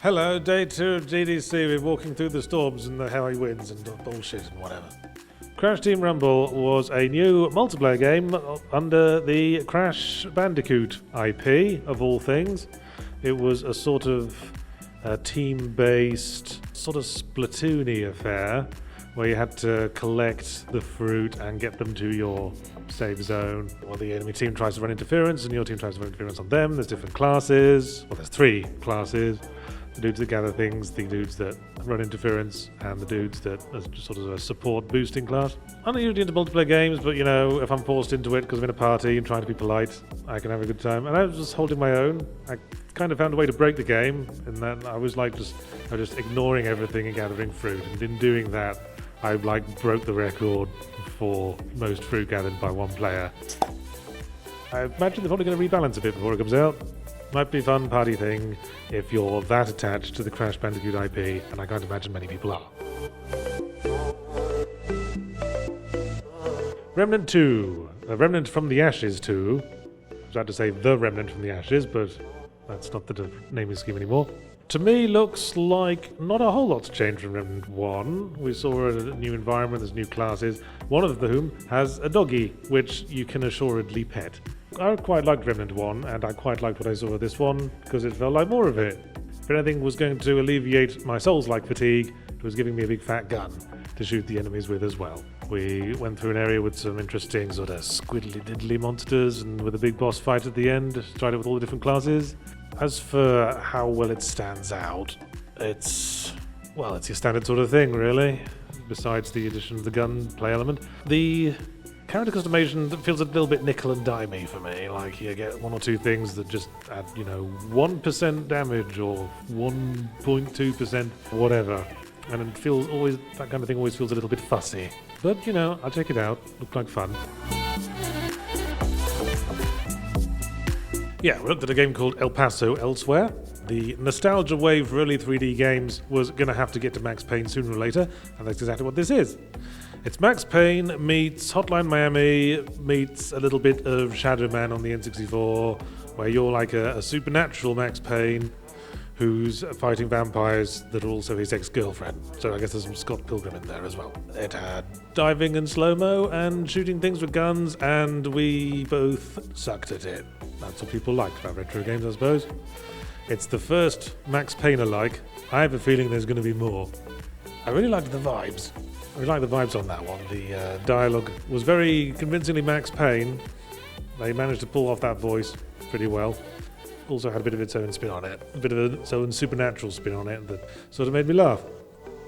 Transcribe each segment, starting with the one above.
Hello, day 2 of GDC. We're walking through the storms and the high winds and bullshit and whatever. Crash Team Rumble was a new multiplayer game under the Crash Bandicoot IP, of all things. It was a sort of team-based, sort of Splatoon-y affair, where you had to collect the fruit and get them to your safe zone. Well, the enemy team tries to run interference and your team tries to run interference on them. There's different classes. Well, there's 3 classes. The dudes that gather things, the dudes that run interference, and the dudes that are sort of a support boosting class. I'm not usually into multiplayer games, but you know, if I'm forced into it because I'm in a party and trying to be polite, I can have a good time. And I was just holding my own. I kind of found a way to break the game, in that I was just ignoring everything and gathering fruit. And in doing that, I broke the record for most fruit gathered by one player. I imagine they're probably going to rebalance a bit before it comes out. Might be a fun party thing if you're that attached to the Crash Bandicoot IP, and I can't imagine many people are. Remnant 2. Remnant from the Ashes 2. I was about to say The Remnant from the Ashes, but that's not the naming scheme anymore. To me, looks like not a whole lot's changed from Remnant 1. We saw a new environment, there's new classes, one of whom has a doggy, which you can assuredly pet. I quite liked Remnant 1, and I quite liked what I saw of this one, because it felt like more of it. If anything was going to alleviate my Souls-like fatigue, it was giving me a big fat gun to shoot the enemies with as well. We went through an area with some interesting sort of squiddly-diddly monsters, and with a big boss fight at the end, tried it with all the different classes. As for how well it stands out, it's your standard sort of thing, really, besides the addition of the gunplay element. The character customization feels a little bit nickel and dimey for me. Like, you get 1 or 2 things that just add, 1% damage or 1.2% whatever. And it feels that kind of thing always feels a little bit fussy. But, I'll check it out. Looked like fun. Yeah, we looked at a game called El Paso Elsewhere. The nostalgia wave for early 3D games was going to have to get to Max Payne sooner or later, and that's exactly what this is. It's Max Payne meets Hotline Miami meets a little bit of Shadow Man on the N64, where you're like a supernatural Max Payne who's fighting vampires that are also his ex-girlfriend. So I guess there's some Scott Pilgrim in there as well. It had diving and slow-mo and shooting things with guns, and we both sucked at it. That's what people liked about retro games, I suppose. It's the first Max Payne-alike. I have a feeling there's going to be more. I really liked the vibes. I really liked the vibes on that one. The dialogue was very convincingly Max Payne. They managed to pull off that voice pretty well. Also had a bit of its own spin on it, a bit of its own supernatural spin on it that sort of made me laugh.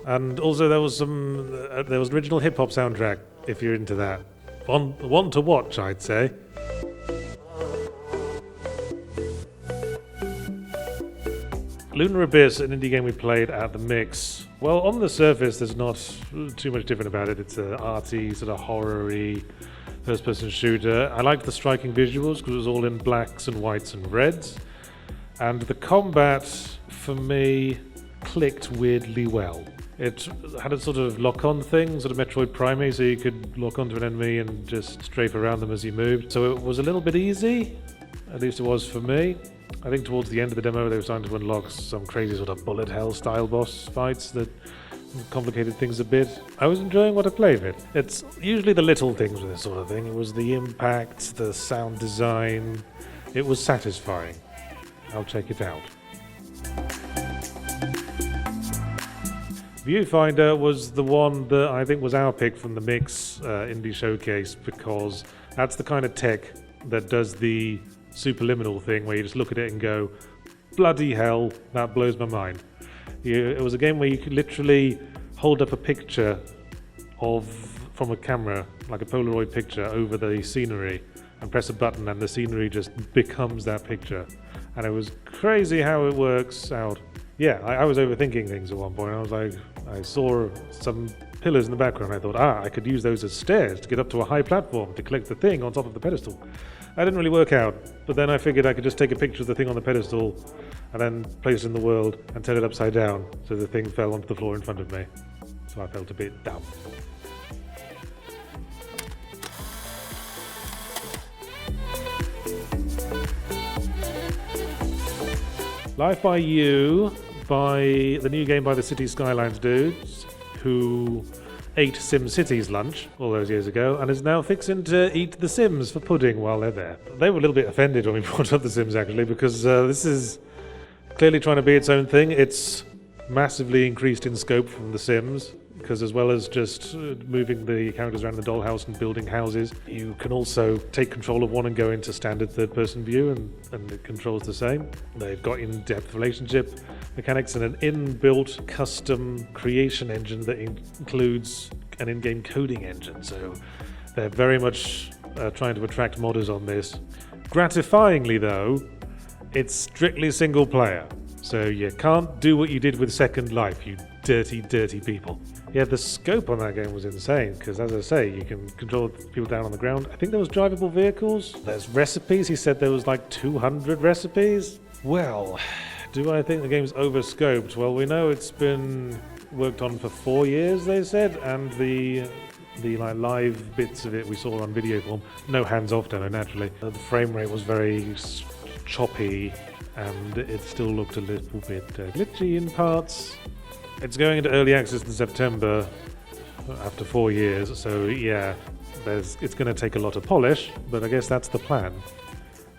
And also there was original hip hop soundtrack if you're into that. One to watch, I'd say. Lunar Abyss, an indie game we played at the Mix. Well, on the surface, there's not too much different about it. It's an arty, sort of horror-y first-person shooter. I liked the striking visuals because it was all in blacks and whites and reds. And the combat, for me, clicked weirdly well. It had a sort of lock-on thing, sort of Metroid Prime, so you could lock onto an enemy and just strafe around them as you moved. So it was a little bit easy, at least it was for me. I think towards the end of the demo they were starting to unlock some crazy sort of bullet hell style boss fights that complicated things a bit. I was enjoying what I played with. It's usually the little things with this sort of thing. It was the impact, the sound design. It was satisfying. I'll check it out. Viewfinder was the one that I think was our pick from the Mix Indie Showcase, because that's the kind of tech that does the superliminal thing where you just look at it and go, bloody hell, that blows my mind. It was a game where you could literally hold up a picture from a camera, like a Polaroid picture, over the scenery and press a button and the scenery just becomes that picture. And it was crazy how it works out. Yeah, I was overthinking things at one point. I saw some pillars in the background. I thought, I could use those as stairs to get up to a high platform to collect the thing on top of the pedestal. That didn't really work out, but then I figured I could just take a picture of the thing on the pedestal and then place it in the world and turn it upside down so the thing fell onto the floor in front of me. So I felt a bit dumb. Life by You by the new game by the City Skylines dudes, who ate SimCity's lunch all those years ago and is now fixing to eat The Sims for pudding while they're there. They were a little bit offended when we brought up The Sims, actually, because this is clearly trying to be its own thing. It's massively increased in scope from The Sims, because as well as just moving the characters around the dollhouse and building houses, you can also take control of one and go into standard third-person view, and it controls the same. They've got in-depth relationship mechanics and an inbuilt custom creation engine that includes an in-game coding engine, so they're very much trying to attract modders on this. Gratifyingly though, it's strictly single player, so you can't do what you did with Second Life, you dirty, dirty people. Yeah, the scope on that game was insane, because as I say, you can control people down on the ground. I think there was drivable vehicles. There's recipes. He said there was like 200 recipes. Well, do I think the game's overscoped? Well, we know it's been worked on for 4 years, they said, and the like live bits of it we saw on video form. No hands-off demo, naturally. The frame rate was very choppy, and it still looked a little bit glitchy in parts. It's going into early access in September after 4 years, so yeah, it's going to take a lot of polish, but I guess that's the plan.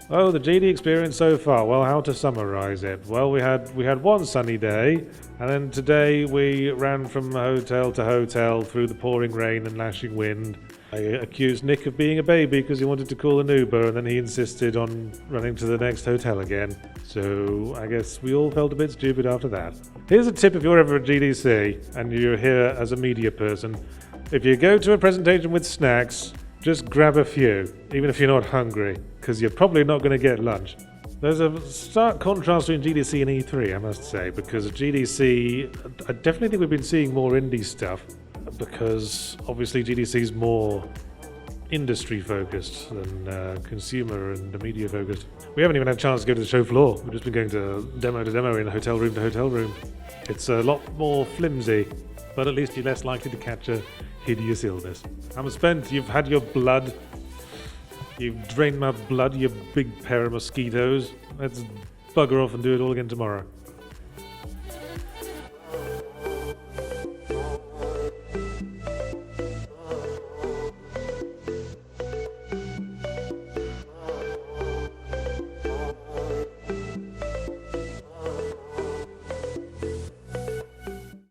Oh, the GD experience so far. Well, how to summarize it? Well, we had one sunny day, and then today we ran from hotel to hotel through the pouring rain and lashing wind. I accused Nick of being a baby because he wanted to call an Uber, and then he insisted on running to the next hotel again. So I guess we all felt a bit stupid after that. Here's a tip if you're ever at GDC and you're here as a media person. If you go to a presentation with snacks, just grab a few, even if you're not hungry, because you're probably not going to get lunch. There's a stark contrast between GDC and E3, I must say, because at GDC, I definitely think we've been seeing more indie stuff, because obviously GDC is more industry focused than consumer and media focused. We haven't even had a chance to go to the show floor. We've just been going to demo in hotel room to hotel room. It's a lot more flimsy, but at least you're less likely to catch a hideous illness. I'm spent. You've had your blood. You've drained my blood, you big pair of mosquitoes. Let's bugger off and do it all again tomorrow.